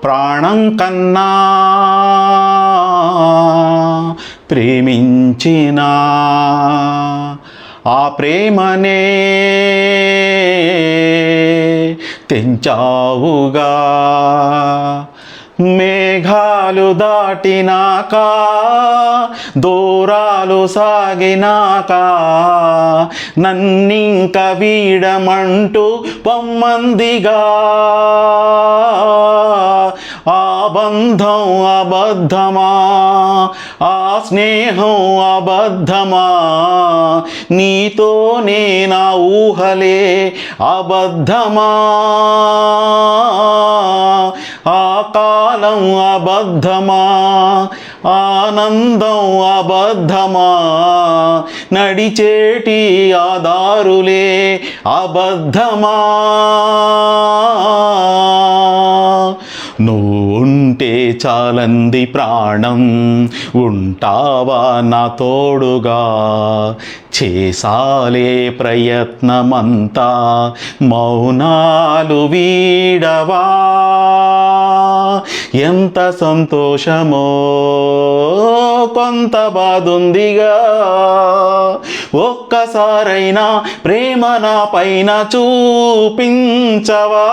ప్రాణం కన్నా ప్రేమించిన ఆ ప్రేమనే తెంచావుగా. మేఘాలు దాటినాక దూరాలు సాగినాక నన్నింక వీడమంటూ పొమ్మందిగా. ఆ బంధం అబద్ధమా, ఆ స్నేహం అబద్ధమా, నీతోనే నా ఊహలే అబద్ధమా. ఆ కాలం అబద్ధమా, ఆనందం అబద్ధమా, నడిచేటి ఆదారులే అబద్ధమా. నువ్వు ఉంటే చాలంది ప్రాణం, ఉంటావా నా తోడుగా. చేసాలే ప్రయత్నమంతా, మౌనాలు వీడవా. ఎంత సంతోషమో కొంత బాధుందిగా. ఒక్కసారైనా ప్రేమ నా పైన చూపించవా.